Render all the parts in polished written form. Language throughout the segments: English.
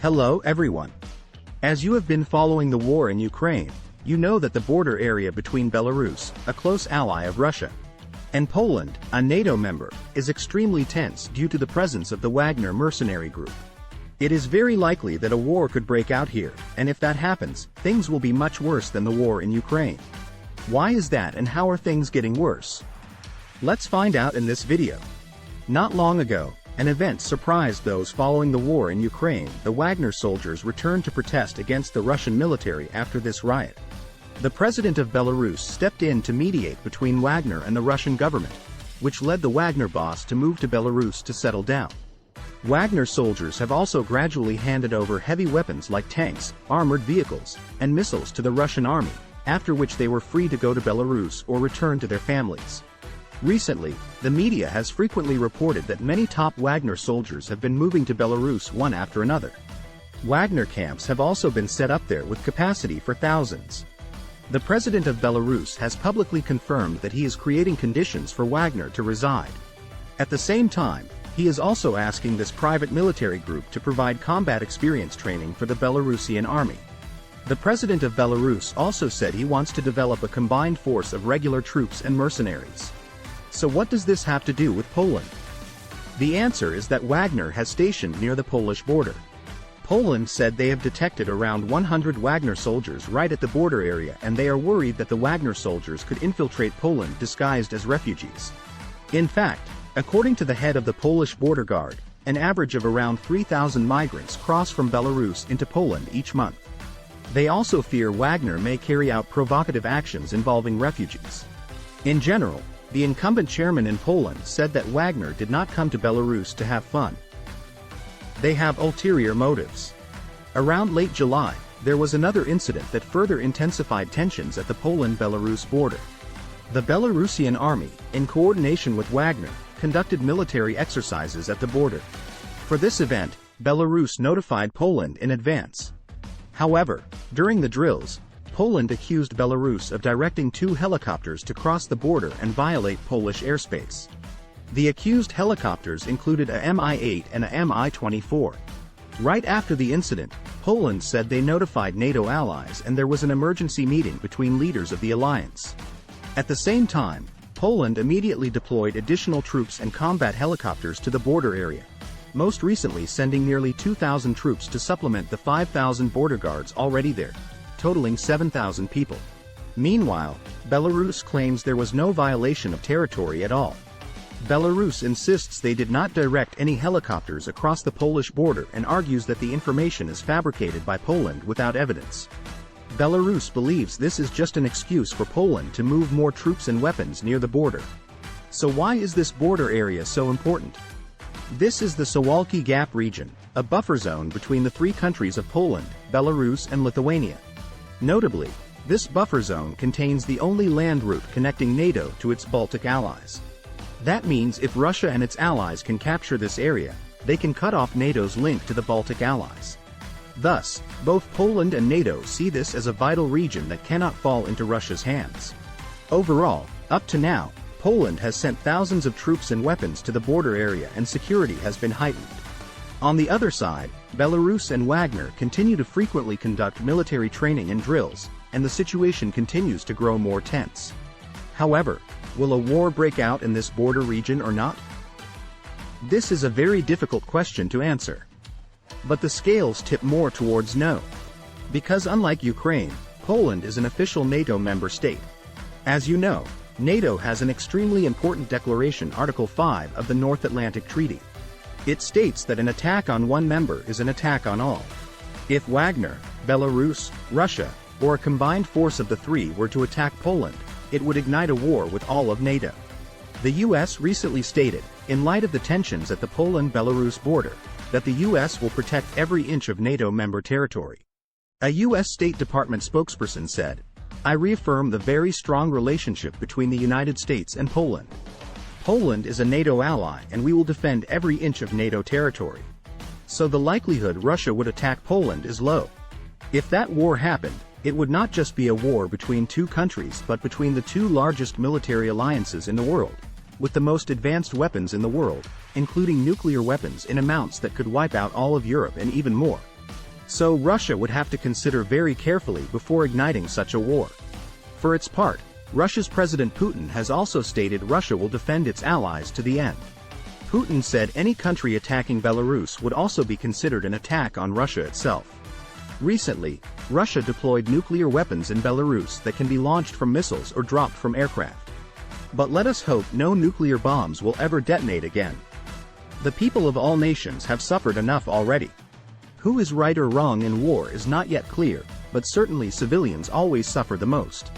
Hello everyone. As you have been following the war in Ukraine, you know that the border area between Belarus, a close ally of Russia, and Poland, a NATO member, is extremely tense due to the presence of the Wagner mercenary group. It is very likely that a war could break out here, and if that happens, things will be much worse than the war in Ukraine. Why is that, and how are things getting worse? Let's find out in this video. Not long ago, an event surprised those following the war in Ukraine. The Wagner soldiers returned to protest against the Russian military after this riot. The president of Belarus stepped in to mediate between Wagner and the Russian government, which led the Wagner boss to move to Belarus to settle down. Wagner soldiers have also gradually handed over heavy weapons like tanks, armored vehicles, and missiles to the Russian army, after which they were free to go to Belarus or return to their families. Recently, the media has frequently reported that many top Wagner soldiers have been moving to Belarus one after another. Wagner camps have also been set up there with capacity for thousands. The president of Belarus has publicly confirmed that he is creating conditions for Wagner to reside. At the same time, he is also asking this private military group to provide combat experience training for the Belarusian army. The president of Belarus also said he wants to develop a combined force of regular troops and mercenaries. So what does this have to do with Poland? The answer is that Wagner has stationed near the Polish border. Poland said they have detected around 100 Wagner soldiers right at the border area, and they are worried that the Wagner soldiers could infiltrate Poland disguised as refugees. In fact, according to the head of the Polish border guard, an average of around 3,000 migrants cross from Belarus into Poland each month. They also fear Wagner may carry out provocative actions involving refugees. In general, the incumbent chairman in Poland said that Wagner did not come to Belarus to have fun. They have ulterior motives. Around late July, there was another incident that further intensified tensions at the Poland-Belarus border. The Belarusian army, in coordination with Wagner, conducted military exercises at the border. For this event, Belarus notified Poland in advance. However, during the drills, Poland accused Belarus of directing 2 helicopters to cross the border and violate Polish airspace. The accused helicopters included a Mi-8 and a Mi-24. Right after the incident, Poland said they notified NATO allies and there was an emergency meeting between leaders of the alliance. At the same time, Poland immediately deployed additional troops and combat helicopters to the border area, most recently sending nearly 2,000 troops to supplement the 5,000 border guards already there, totaling 7,000 people. Meanwhile, Belarus claims there was no violation of territory at all. Belarus insists they did not direct any helicopters across the Polish border and argues that the information is fabricated by Poland without evidence. Belarus believes this is just an excuse for Poland to move more troops and weapons near the border. So why is this border area so important? This is the Suwalki Gap region, a buffer zone between the 3 countries of Poland, Belarus and Lithuania. Notably, this buffer zone contains the only land route connecting NATO to its Baltic allies. That means if Russia and its allies can capture this area, they can cut off NATO's link to the Baltic allies. Thus, both Poland and NATO see this as a vital region that cannot fall into Russia's hands. Overall, up to now, Poland has sent thousands of troops and weapons to the border area and security has been heightened. On the other side, Belarus and Wagner continue to frequently conduct military training and drills, and the situation continues to grow more tense. However, will a war break out in this border region or not? This is a very difficult question to answer. But the scales tip more towards no. Because unlike Ukraine, Poland is an official NATO member state. As you know, NATO has an extremely important declaration, Article 5 of the North Atlantic Treaty. It states that an attack on one member is an attack on all. If Wagner, Belarus, Russia, or a combined force of the 3 were to attack Poland, it would ignite a war with all of NATO. The US recently stated, in light of the tensions at the Poland-Belarus border, that the US will protect every inch of NATO member territory. A US State Department spokesperson said, "I reaffirm the very strong relationship between the United States and Poland. Poland is a NATO ally and we will defend every inch of NATO territory." So the likelihood Russia would attack Poland is low. If that war happened, it would not just be a war between 2 countries but between the 2 largest military alliances in the world, with the most advanced weapons in the world, including nuclear weapons in amounts that could wipe out all of Europe and even more. So Russia would have to consider very carefully before igniting such a war. For its part, Russia's President Putin has also stated Russia will defend its allies to the end. Putin said any country attacking Belarus would also be considered an attack on Russia itself. Recently, Russia deployed nuclear weapons in Belarus that can be launched from missiles or dropped from aircraft. But let us hope no nuclear bombs will ever detonate again. The people of all nations have suffered enough already. Who is right or wrong in war is not yet clear, but certainly civilians always suffer the most.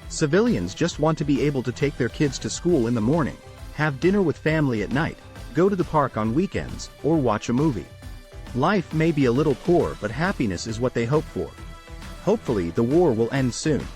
Civilians just want to be able to take their kids to school in the morning, have dinner with family at night, go to the park on weekends, or watch a movie. Life may be a little poor, but happiness is what they hope for. Hopefully the war will end soon.